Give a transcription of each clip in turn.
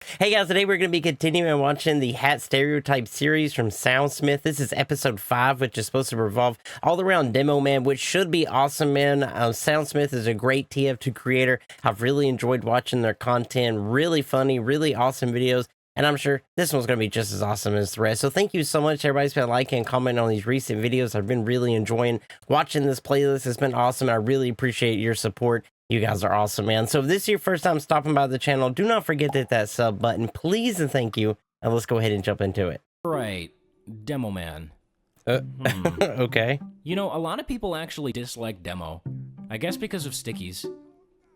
Hey guys, today we're going to be continuing watching the Hat Stereotypes series from Soundsmith. This is episode 5, which is supposed to revolve all around Demoman, which should be awesome, man. Soundsmith is a great TF2 creator. I've really enjoyed watching their content. Really funny, really awesome videos. And I'm sure this one's going to be just as awesome as the rest. So thank you so much, everybody's been liking and commenting on these recent videos. I've been really enjoying watching this playlist. It's been awesome. I really appreciate your support. You guys are awesome, man. So if this is your first time stopping by the channel, do not forget to hit that sub button, please and thank you. And let's go ahead and jump into it. Right. Demoman. Okay. You know, a lot of people actually dislike Demo. I guess because of stickies. I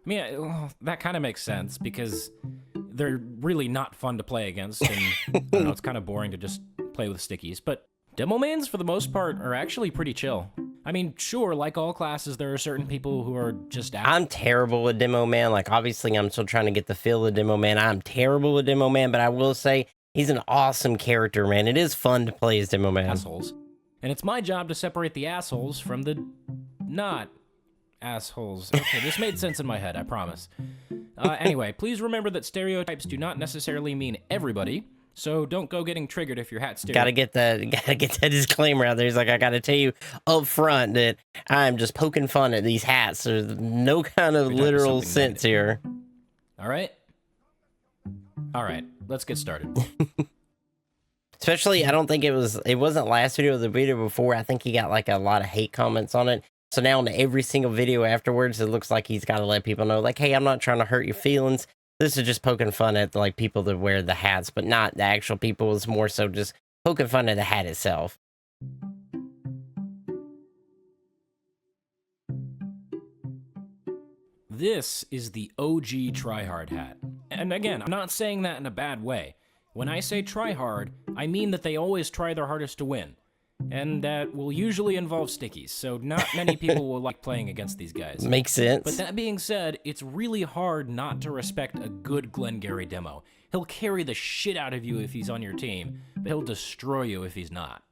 mean, that kind of makes sense because they're really not fun to play against. And I don't know, it's kind of boring to just play with stickies. But Demomans, for the most part, are actually pretty chill. I mean, sure, like all classes, there are certain people who are just... I'm terrible with Demoman. Like, obviously, I'm still trying to get the feel of Demoman. I'm terrible with Demoman, but I will say he's an awesome character, man. It is fun to play as Demoman. Assholes. And it's my job to separate the assholes from the not assholes. Okay, this made sense in my head, I promise. Anyway, please remember that stereotypes do not necessarily mean everybody. So don't go getting triggered if your hat stereotype. Gotta get that disclaimer out there. He's like, I gotta tell you up front that I'm just poking fun at these hats. There's no kind of literal sense here. All right, let's get started. Especially, I don't think it wasn't last video or the video before. I think he got like a lot of hate comments on it. So now in every single video afterwards, it looks like he's got to let people know, like, hey, I'm not trying to hurt your feelings. This is just poking fun at like people that wear the hats, but not the actual people. It's more so just poking fun at the hat itself. This is the OG tryhard hat. And again, I'm not saying that in a bad way. When I say tryhard, I mean that they always try their hardest to win. And that will usually involve stickies, so not many people will like playing against these guys. Makes sense. But that being said, it's really hard not to respect a good Glengarry demo. He'll carry the shit out of you if he's on your team, but he'll destroy you if he's not.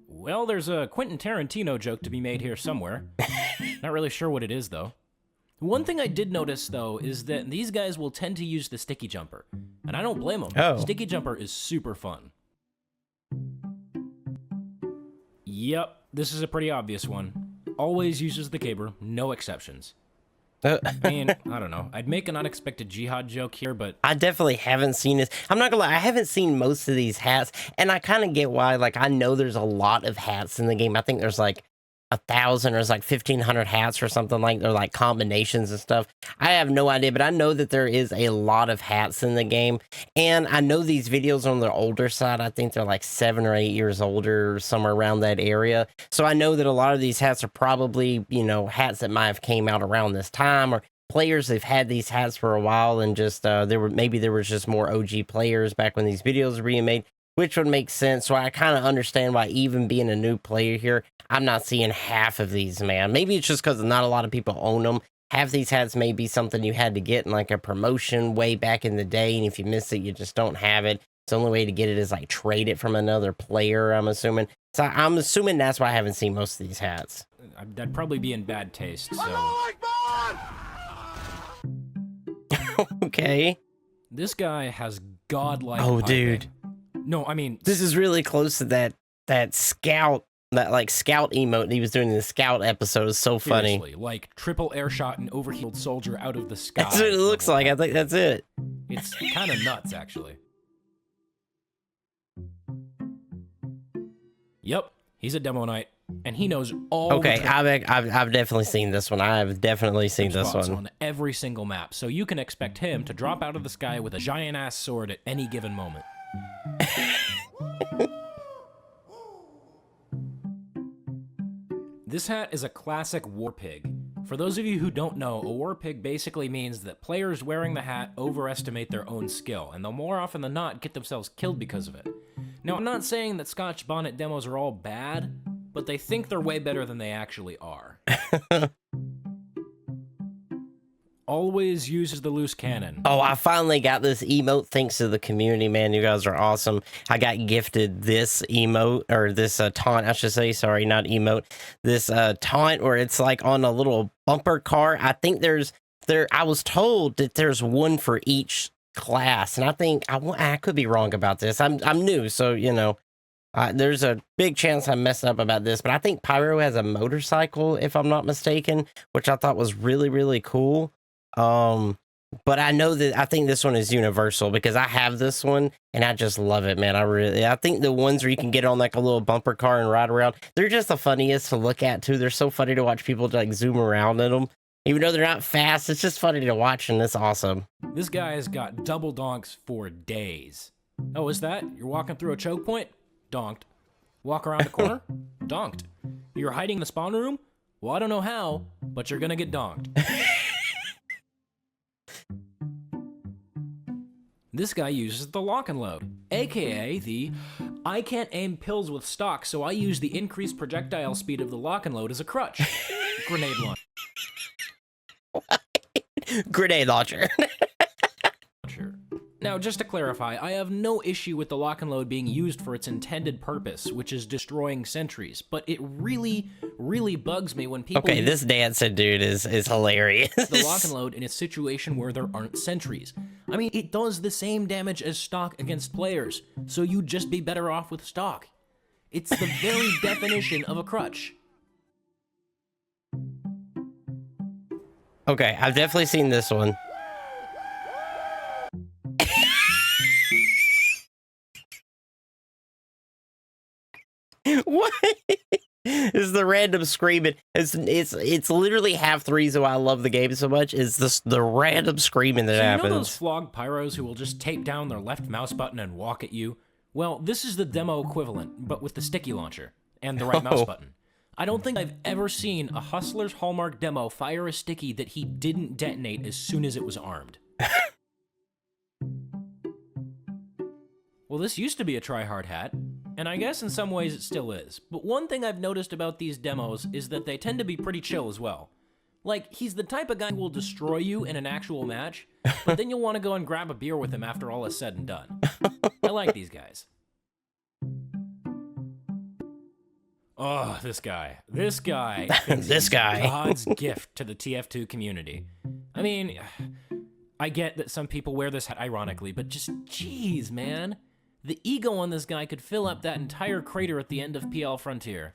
Well, there's a Quentin Tarantino joke to be made here somewhere. Not really sure what it is, though. One thing I did notice, though, is that these guys will tend to use the sticky jumper. And I don't blame them. Oh. Sticky jumper is super fun. Yep, this is a pretty obvious one. Always uses the caber, no exceptions. I mean, I don't know. I'd make an unexpected jihad joke here, but... I definitely haven't seen this. I'm not gonna lie, I haven't seen most of these hats, and I kind of get why. Like, I know there's a lot of hats in the game. I think there's like 1,000 or it's like 1,500 hats or something, like they're like combinations and stuff. I have no idea, but I know that there is a lot of hats in the game, and I know these videos on the older side, I think they're like 7 or 8 years older, somewhere around that area. So I know that a lot of these hats are probably, you know, hats that might have came out around this time, or players have had these hats for a while, and just there was just more OG players back when these videos were being made, which would make sense. So I kind of understand why, even being a new player here, I'm not seeing half of these, man. Maybe it's just because not a lot of people own them. Half these hats may be something you had to get in like a promotion way back in the day, and if you miss it, you just don't have it. The only way to get it is like trade it from another player, I'm assuming. So I'm assuming that's why I haven't seen most of these hats. That'd probably be in bad taste, so... Okay. This guy has godlike... Oh, piping. dude. No, I mean... This is really close to that scout... That like scout emote he was doing in the scout episode is so funny. Seriously, like triple air shot an overhealed soldier out of the sky. That's what it looks like. I think that's it. It's kind of nuts, actually. Yep, he's a demo knight, and he knows all. Okay, I've definitely seen this one. I have definitely seen this one on every single map. So you can expect him to drop out of the sky with a giant ass sword at any given moment. This hat is a classic war pig. For those of you who don't know, a war pig basically means that players wearing the hat overestimate their own skill, and they'll more often than not get themselves killed because of it. Now, I'm not saying that Scotch bonnet demos are all bad, but they think they're way better than they actually are. Always uses the loose cannon. Oh, I finally got this emote thanks to the community, man. You guys are awesome. I got gifted this emote, or this taunt, I should say. Sorry, not emote. This taunt where it's like on a little bumper car. I think there's I was told that there's one for each class, and I think I could be wrong about this. I'm new, so you know, there's a big chance I'm messing up about this, but I think Pyro has a motorcycle, if I'm not mistaken, which I thought was really, really cool. But I know that I think this one is universal because I have this one and I just love it, man. I think the ones where you can get on like a little bumper car and ride around, they're just the funniest to look at too. They're so funny to watch people like zoom around in them. Even though they're not fast, it's just funny to watch and it's awesome. This guy has got double donks for days. Oh, is that? You're walking through a choke point? Donked. Walk around the corner? Donked. You're hiding in the spawn room? Well, I don't know how, but you're gonna get donked. This guy uses the lock and load, aka the I can't aim pills with stock, so I use the increased projectile speed of the lock and load as a crutch. Grenade launcher. Grenade launcher. Now, just to clarify, I have no issue with the lock and load being used for its intended purpose, which is destroying sentries, but it really, really bugs me when people Okay, this dancing dude is hilarious. The lock and load in a situation where there aren't sentries. I mean, it does the same damage as stock against players, so you'd just be better off with stock. It's the very definition of a crutch. Okay, I've definitely seen this one. What is the random screaming? It's literally half the reason why I love the game so much is the random screaming that happens. You know those flogged pyros who will just tape down their left mouse button and walk at you? Well, this is the demo equivalent, but with the sticky launcher and the right mouse button. I don't think I've ever seen a Hustler's Hallmark demo fire a sticky that he didn't detonate as soon as it was armed. Well, this used to be a try-hard hat, and I guess in some ways it still is. But one thing I've noticed about these demos is that they tend to be pretty chill as well. Like, he's the type of guy who will destroy you in an actual match, but then you'll want to go and grab a beer with him after all is said and done. I like these guys. Oh, this guy. This guy. This guy. God's gift to the TF2 community. I mean, I get that some people wear this hat ironically, but just, jeez, man. The ego on this guy could fill up that entire crater at the end of PL Frontier.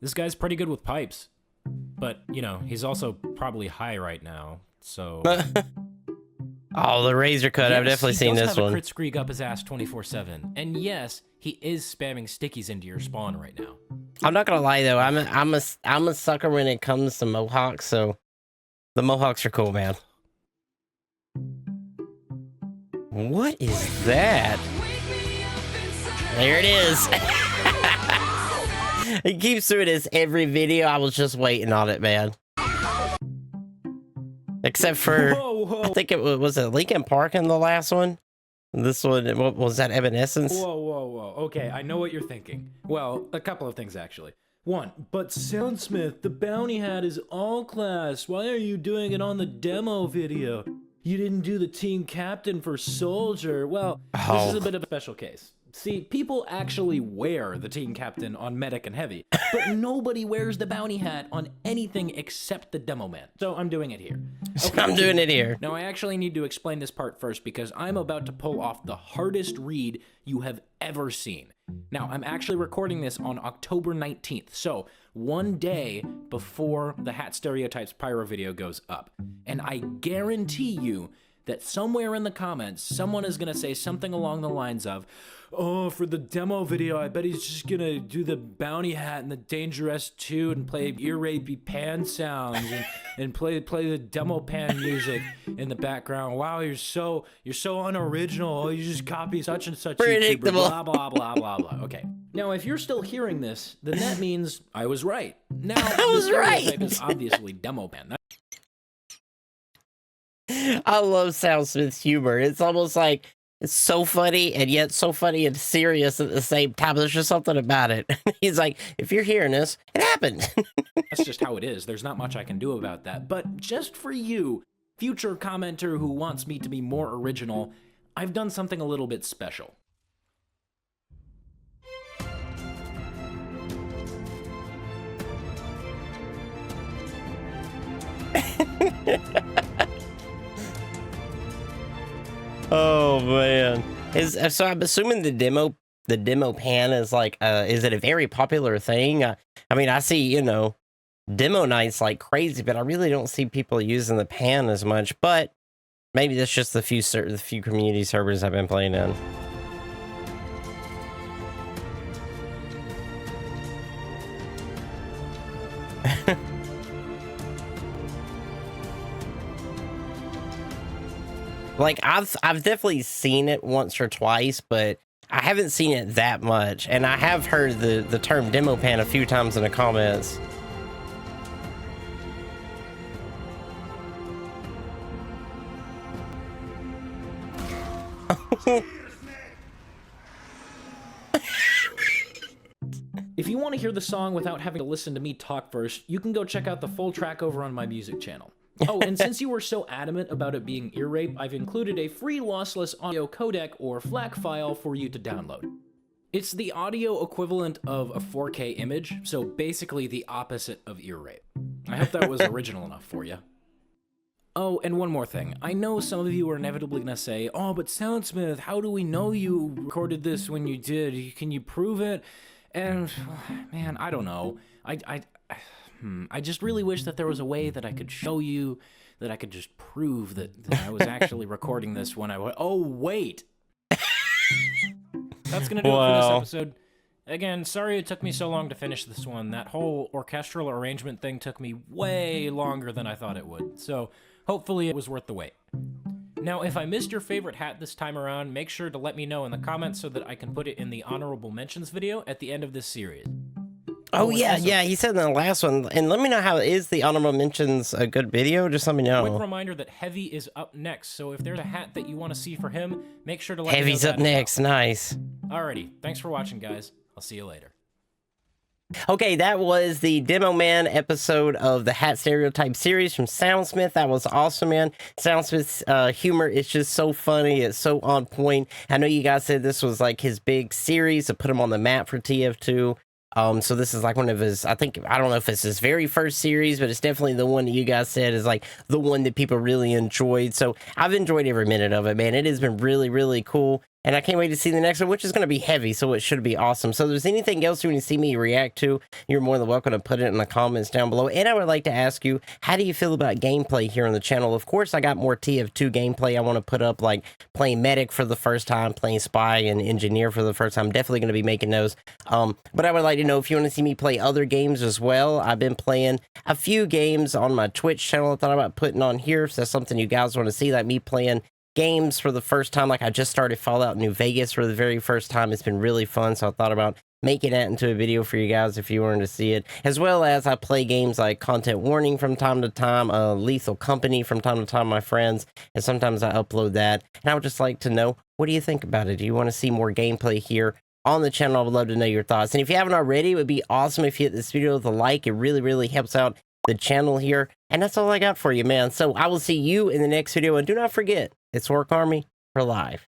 This guy's pretty good with pipes. But, you know, he's also probably high right now, so... Oh, the razor cut. Yes, I've definitely seen this one. He does have a crit screeg up his ass 24/7. And yes, he is spamming stickies into your spawn right now. I'm not gonna lie though, I'm a sucker when it comes to mohawks, so the mohawks are cool, man. What is that? There it is. He keeps doing this every video. I was just waiting on it, man. Except for, whoa. I think it was Lincoln Park in the last one. This one, what was that, Evanescence? Whoa. Okay, I know what you're thinking. Well, a couple of things, actually. One, but Soundsmith, the bounty hat is all class. Why are you doing it on the demo video? You didn't do the team captain for Soldier. Well, this is a bit of a special case. See, people actually wear the team captain on Medic and Heavy, but nobody wears the bounty hat on anything except the Demoman. So I'm doing it here. Okay. I'm doing it here. Now, I actually need to explain this part first because I'm about to pull off the hardest read you have ever seen. Now, I'm actually recording this on October 19th, so one day before the Hat Stereotypes Pyro video goes up. And I guarantee you that somewhere in the comments, someone is going to say something along the lines of, oh, for the demo video, I bet he's just going to do the bounty hat and the Dangerous 2 and play ear rapey pan sounds and play the demo pan music in the background. Wow, you're so unoriginal. Oh, you just copy such and such YouTuber, blah, blah, blah, blah, blah. Okay. Now, if you're still hearing this, then that means I was right. Now, I was right. Is obviously Demoman. I love Soundsmith's humor. It's almost like it's so funny and yet so funny and serious at the same time. There's just something about it. He's like, if you're hearing this, it happened. That's just how it is. There's not much I can do about that. But just for you, future commenter who wants me to be more original, I've done something a little bit special. Oh man. So I'm assuming the demo pan is like is it a very popular thing? I mean, I see, you know, demo nights like crazy, but I really don't see people using the pan as much. But maybe that's just the few community servers I've been playing in. Like I've definitely seen it once or twice, but I haven't seen it that much. And I have heard the term demo pan a few times in the comments. If you want to hear the song without having to listen to me talk first, you can go check out the full track over on my music channel. Oh, and since you were so adamant about it being ear rape, I've included a free lossless audio codec or FLAC file for you to download. It's the audio equivalent of a 4K image, so basically the opposite of ear rape. I hope that was original enough for you. Oh, and one more thing. I know some of you are inevitably gonna say, "Oh, but Soundsmith, how do we know you recorded this when you did? Can you prove it?" And, man, I don't know. I just really wish that there was a way that I could show you, that I could just prove that I was actually recording this when I went, oh, wait. That's going to do it for this episode. Again, sorry it took me so long to finish this one. That whole orchestral arrangement thing took me way longer than I thought it would. So hopefully it was worth the wait. Now, if I missed your favorite hat this time around, make sure to let me know in the comments so that I can put it in the honorable mentions video at the end of this series. Oh, yeah, he said in the last one. And let me know how is the honorable mentions a good video? Just let me know. Quick reminder that Heavy is up next, so if there's a hat that you want to see for him, make sure to let Heavy's me know. Heavy's up next, nice. Alrighty, thanks for watching, guys. I'll see you later. Okay, that was the Demoman episode of the Hat Stereotype series from Soundsmith. That was awesome, man. Soundsmith's humor is just so funny. It's so on point. I know you guys said this was like his big series to put him on the map for TF2. So this is like one of his, I don't know if it's his very first series, but it's definitely the one that you guys said is like the one that people really enjoyed. So I've enjoyed every minute of it, man. It has been really, really cool. And I can't wait to see the next one, which is going to be heavy, so it should be awesome. So if there's anything else you want to see me react to, you're more than welcome to put it in the comments down below. And I would like to ask you, how do you feel about gameplay here on the channel? Of course, I got more TF2 gameplay I want to put up, like playing Medic for the first time, playing Spy and Engineer for the first time. Definitely going to be making those. But I would like to know if you want to see me play other games as well. I've been playing a few games on my Twitch channel I thought about putting on here. If that's something you guys want to see, like me playing games for the first time. Like I just started Fallout New Vegas for the very first time. It's been really fun, so I thought about making that into a video for you guys if you wanted to see it, as well as I play games like Content Warning from time to time, Lethal Company from time to time, my friends, and sometimes I upload that. And I would just like to know, what do you think about it? Do you want to see more gameplay here on the channel? I would love to know your thoughts. And if you haven't already, it would be awesome if you hit this video with a like. It really, really helps out the channel here. And that's all I got for you, man. So I will see you in the next video. And do not forget, it's Orc Army for life.